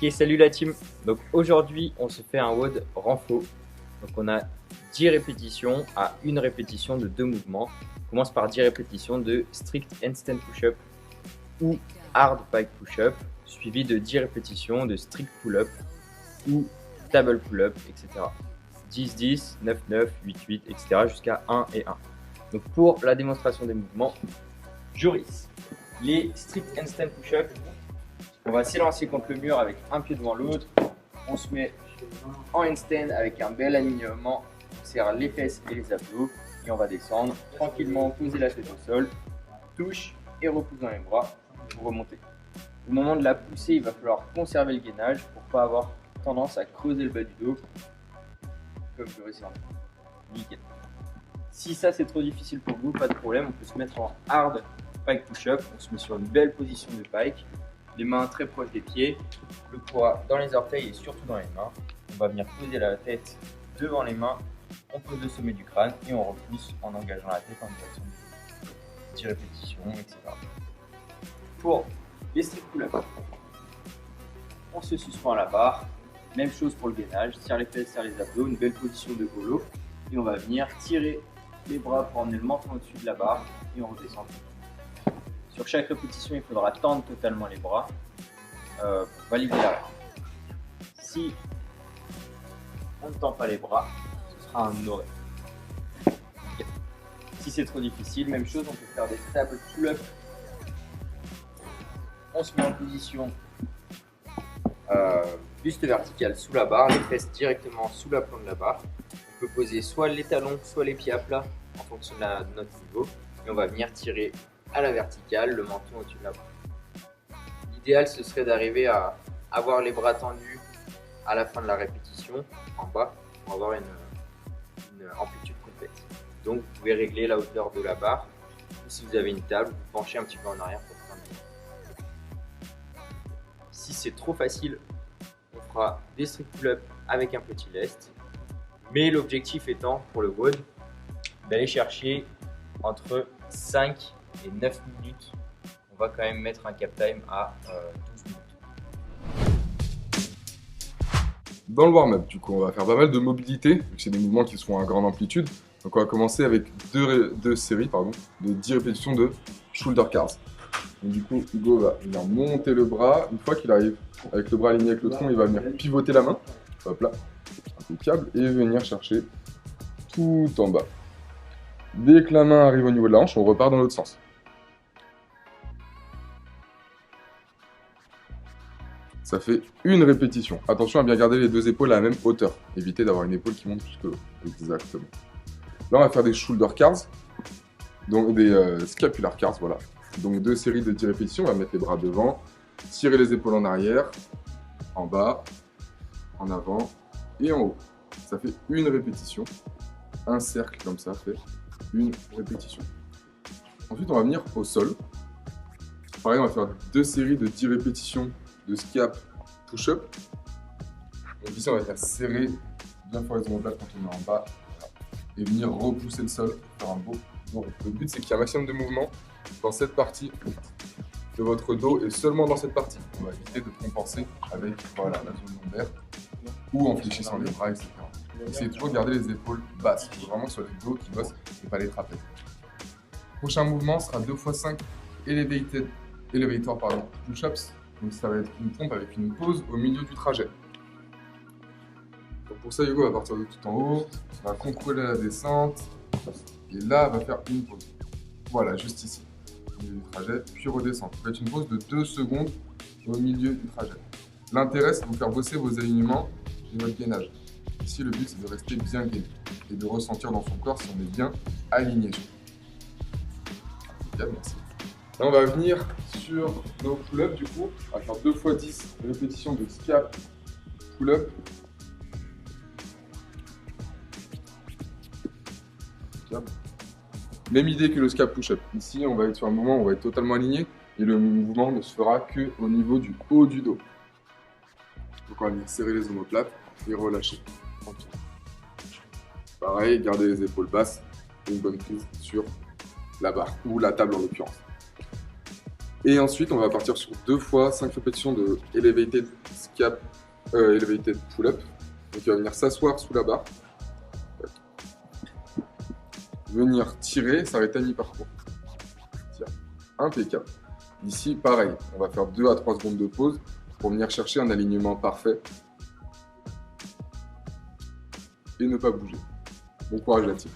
Ok, salut la team. Donc aujourd'hui, on se fait un WOD renfo. Donc on a 10 répétitions à une répétition de 2 mouvements. On commence par 10 répétitions de strict handstand push-up ou hard pike push-up, suivi de 10 répétitions de strict pull-up ou table pull-up, etc. 10-10, 9-9, 8-8, etc. jusqu'à 1 et 1. Donc pour la démonstration des mouvements, Joris, les strict handstand push-up, on va s'élancer contre le mur avec un pied devant l'autre. On se met en handstand avec un bel alignement. On serre les fesses et les abdos. Et on va descendre tranquillement, poser la tête au sol. Touche et repousse dans les bras pour remonter. Au moment de la poussée, il va falloir conserver le gainage pour ne pas avoir tendance à creuser le bas du dos. Comme je vais essayer. Nickel. Si ça c'est trop difficile pour vous, pas de problème. On peut se mettre en hard pike push-up. On se met sur une belle position de pike. Les mains très proches des pieds, le poids dans les orteils et surtout dans les mains. On va venir poser la tête devant les mains, on pose le sommet du crâne et on repousse en engageant la tête en direction du 10 répétitions, etc. Pour les strict pull-up, on se suspend à la barre, même chose pour le gainage, serre les fesses, serre les abdos, une belle position de golo et on va venir tirer les bras pour emmener le menton au-dessus de la barre et on redescend. Sur chaque répétition, il faudra tendre totalement les bras pour valider l'arrêt. Si on ne tend pas les bras, ce sera un no. Si c'est trop difficile, même chose, on peut faire des table pull-up. On se met en position buste vertical sous la barre, les fesses directement sous la plante de la barre. On peut poser soit les talons, soit les pieds à plat en fonction de notre niveau. Et on va venir tirer à la verticale, le menton au-dessus de la barre. L'idéal, ce serait d'arriver à avoir les bras tendus à la fin de la répétition, en bas, pour avoir une amplitude complète. Donc, vous pouvez régler la hauteur de la barre, ou si vous avez une table, vous penchez un petit peu en arrière pour prendre. Si c'est trop facile, on fera des strict pull-up avec un petit lest. Mais l'objectif étant, pour le WOD, d'aller chercher entre 5 et 9 minutes, on va quand même mettre un cap time à 12 minutes. Dans le warm-up, du coup, on va faire pas mal de mobilité, vu que c'est des mouvements qui seront à grande amplitude. Donc on va commencer avec deux séries de 10 répétitions de shoulder cards. Donc, du coup, Hugo va venir monter le bras. Une fois qu'il arrive avec le bras aligné avec le tronc, il va venir pivoter la main. Hop là, impeccable. Et venir chercher tout en bas. Dès que la main arrive au niveau de la hanche, on repart dans l'autre sens. Ça fait une répétition. Attention à bien garder les deux épaules à la même hauteur. Évitez d'avoir une épaule qui monte jusque là. Exactement. Là, on va faire des shoulder cards, donc des scapular cards, voilà. Donc 2 séries de 10 répétitions. On va mettre les bras devant, tirer les épaules en arrière, en bas, en avant et en haut. Ça fait une répétition. Un cercle comme ça fait une répétition. Ensuite, on va venir au sol. Pareil, on va faire 2 séries de 10 répétitions de scap push-up. Donc ici, on va faire serrer bien fort les omoplates quand on est en bas et venir repousser le sol pour faire un beau dos. Le but, c'est qu'il y ait un maximum de mouvement dans cette partie de votre dos et seulement dans cette partie. On va éviter de compenser avec voilà, la zone lombaire ou en fléchissant les bras, etc. Essayez toujours de garder les épaules basses, vraiment sur les dos qui bossent et pas les trapèzes. Prochain mouvement sera 2x5 elevator push-ups. Donc ça va être une pompe avec une pause au milieu du trajet. Donc pour ça, Hugo va partir de tout en haut, va contrôler la descente et là, va faire une pause. Voilà, juste ici, au milieu du trajet, puis redescendre. Faites une pause de 2 secondes au milieu du trajet. L'intérêt, c'est de vous faire bosser vos alignements et votre gainage. Ici, le but, c'est de rester bien gainé et de ressentir dans son corps si on est bien aligné. Impeccable, merci. Là, on va venir sur nos pull-ups du coup. On va faire 2 x 10 répétitions de scap pull-up. Même idée que le scap push-up. Ici, on va être sur un mouvement où on va être totalement aligné et le mouvement ne se fera qu'au niveau du haut du dos. Donc, on va venir serrer les omoplates et relâcher. Pareil, gardez les épaules basses et une bonne prise sur la barre ou la table en l'occurrence. Et ensuite, on va partir sur 2 fois 5 répétitions de elevated elevated pull-up. Donc, il va venir s'asseoir sous la barre. Venir tirer, s'arrêter à mi-parcours. Impeccable. Ici, pareil, on va faire 2 à 3 secondes de pause pour venir chercher un alignement parfait et ne pas bouger. Bon courage la team.